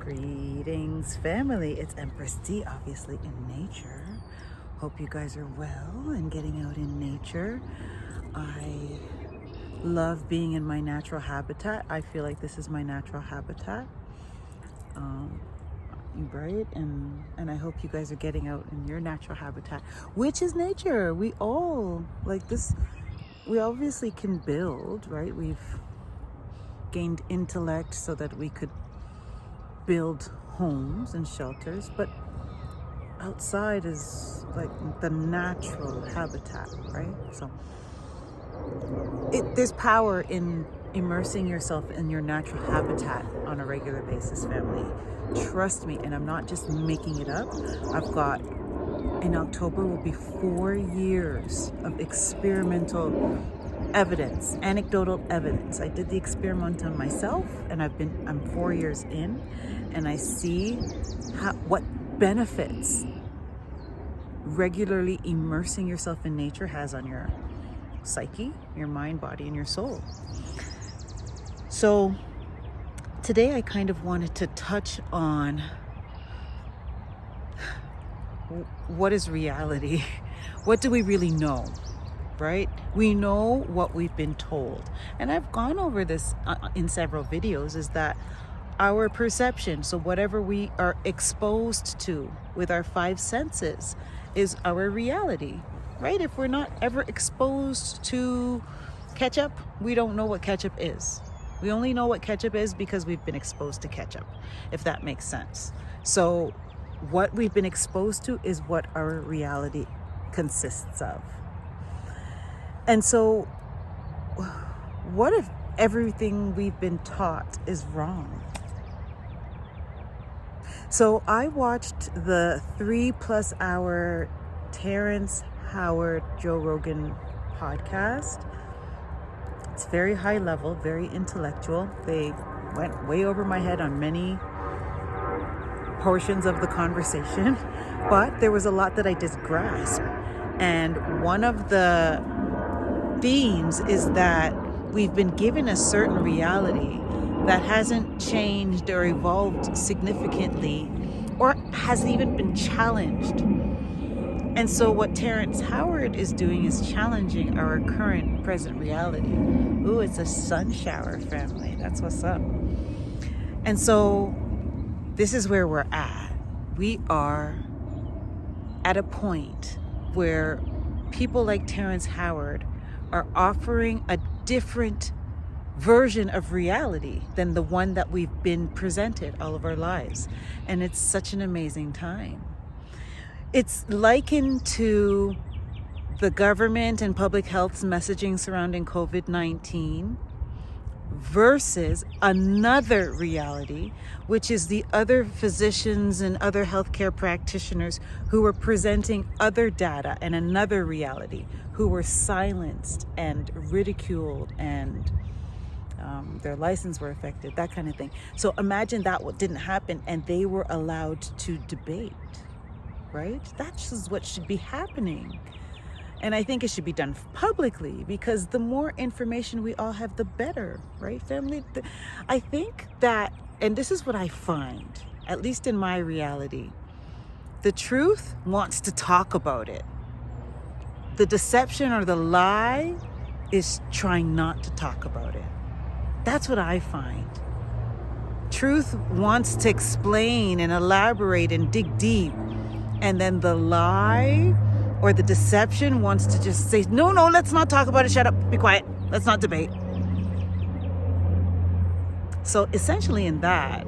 Greetings, family. It's Empress D, obviously in nature. Hope you guys are well and getting out in nature. I love being in my natural habitat. I feel like this is my natural habitat. Right? And I hope you guys are getting out in your natural habitat, which is nature. We all like this. We obviously can build, right? We've gained intellect so that we could build homes and shelters, but outside is like the natural habitat, right? So there's power in immersing yourself in your natural habitat on a regular basis, family. Trust me, and I'm not just making it up. I've got, in October will be 4 years of experimental evidence, anecdotal evidence. I did the experiment on myself, and I'm 4 years in, and I see what benefits regularly immersing yourself in nature has on your psyche, your mind, body, and your soul. So today I kind of wanted to touch on what is reality? What do we really know? Right? We know what we've been told. And I've gone over this in several videos, is that our perception, so whatever we are exposed to with our 5 senses, is our reality, right? If we're not ever exposed to ketchup, we don't know what ketchup is. We only know what ketchup is because we've been exposed to ketchup, if that makes sense. So what we've been exposed to is what our reality consists of. And so what if everything we've been taught is wrong? So I watched the 3+ hour Terrence Howard Joe Rogan podcast. It's very high level, very intellectual. They went way over my head on many portions of the conversation, but there was a lot that I did grasp. And one of the themes is that we've been given a certain reality that hasn't changed or evolved significantly or hasn't even been challenged. And so what Terrence Howard is doing is challenging our current present reality. Ooh, it's a sun shower, family. That's what's up. And so this is where we're at. We are at a point where people like Terrence Howard are offering a different version of reality than the one that we've been presented all of our lives. And it's such an amazing time. It's likened to the government and public health's messaging surrounding COVID-19 versus another reality, which is the other physicians and other healthcare practitioners who were presenting other data and another reality, who were silenced and ridiculed and their license were affected, that kind of thing. So imagine that what didn't happen and they were allowed to debate, right? That's just what should be happening. And I think it should be done publicly, because the more information we all have, the better, right, family? I think that, and this is what I find, at least in my reality, the truth wants to talk about it. The deception or the lie is trying not to talk about it. That's what I find. Truth wants to explain and elaborate and dig deep. And then the lie or the deception wants to just say, no, let's not talk about it. Shut up, be quiet. Let's not debate. So essentially in that,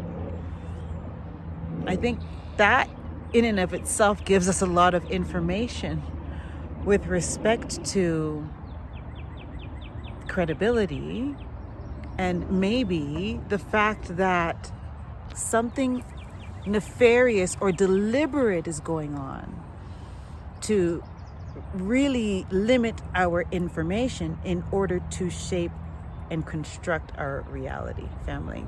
I think that in and of itself gives us a lot of information with respect to credibility and maybe the fact that something nefarious or deliberate is going on to really limit our information in order to shape and construct our reality, family.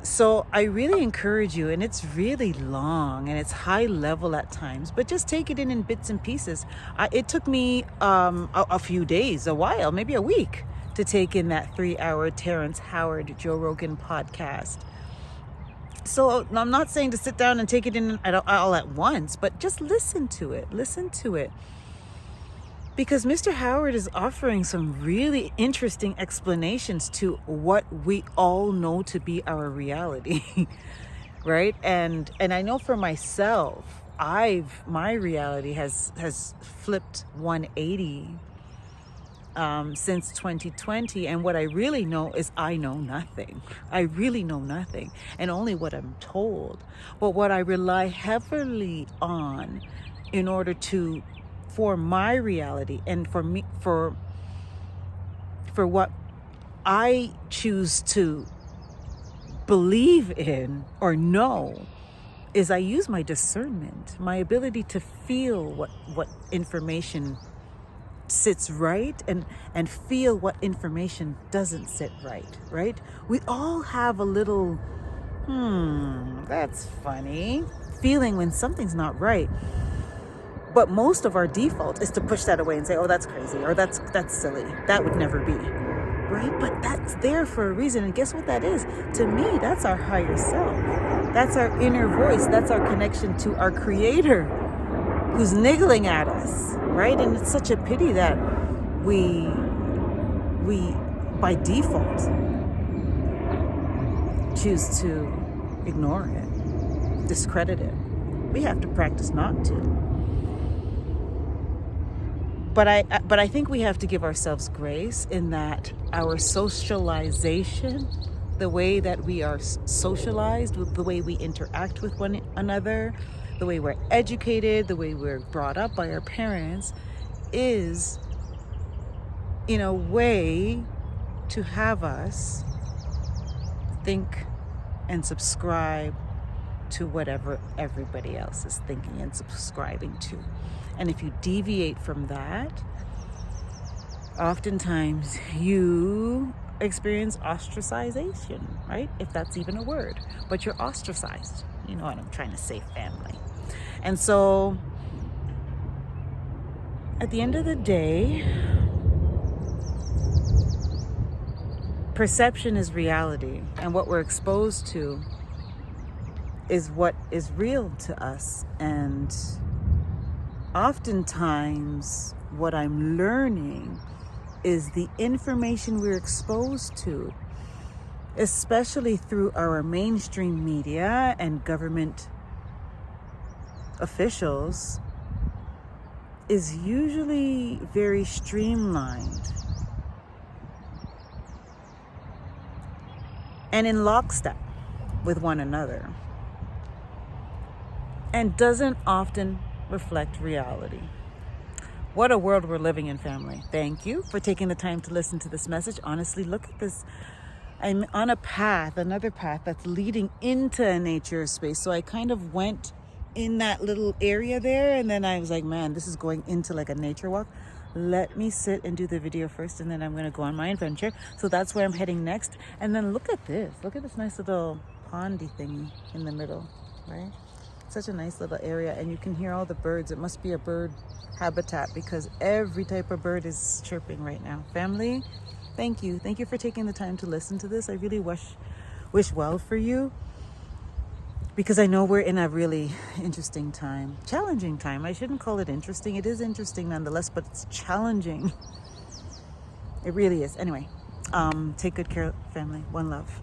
So I really encourage you, and it's really long and it's high level at times, but just take it in bits and pieces. It took me a few days, a while, maybe a week, to take in that 3-hour Terrence Howard Joe Rogan podcast. So I'm not saying to sit down and take it in all at once, but just listen to it. Listen to it. Because Mr. Howard is offering some really interesting explanations to what we all know to be our reality, right? And I know for myself, my reality has flipped 180 since 2020, and what I really know is I know nothing. I really know nothing, and only what I'm told. But what I rely heavily on in order to for my reality and for me for what I choose to believe in or know is I use my discernment, my ability to feel what information sits right and feel what information doesn't sit right? We all have a little that's funny feeling when something's not right. But most of our default is to push that away and say, oh, that's crazy, or that's silly. That would never be, right? But that's there for a reason. And guess what that is? To me, that's our higher self. That's our inner voice. That's our connection to our creator who's niggling at us, right? And it's such a pity that we by default choose to ignore it, discredit it. We have to practice not to. But I think we have to give ourselves grace in that our socialization, the way that we are socialized, the way we interact with one another, the way we're educated, the way we're brought up by our parents, is in a way to have us think and subscribe to whatever everybody else is thinking and subscribing to. And if you deviate from that, oftentimes you experience ostracization, right? If that's even a word, but you're ostracized. You know what I'm trying to say, family. And so at the end of the day, perception is reality, and what we're exposed to is what is real to us. And oftentimes what I'm learning is the information we're exposed to, especially through our mainstream media and government officials, is usually very streamlined and in lockstep with one another, and doesn't often reflect reality. What a world we're living in, family. Thank you for taking the time to listen to this message. Honestly, look at this. I'm on a path, another path that's leading into a nature space. So I kind of went in that little area there, and then I was like, man, this is going into like a nature walk. Let me sit and do the video first, and then I'm going to go on my adventure. So that's where I'm heading next. And then look at this. Look at this nice little pondy thingy in the middle, right? Such a nice little area, and you can hear all the birds. It must be a bird habitat because every type of bird is chirping right now. Family, thank you for taking the time to listen to this. I really wish well for you, because I know we're in a really interesting time, challenging time. I shouldn't call it interesting. It is interesting nonetheless, but it's challenging. It really is. Anyway, take good care, family. One love.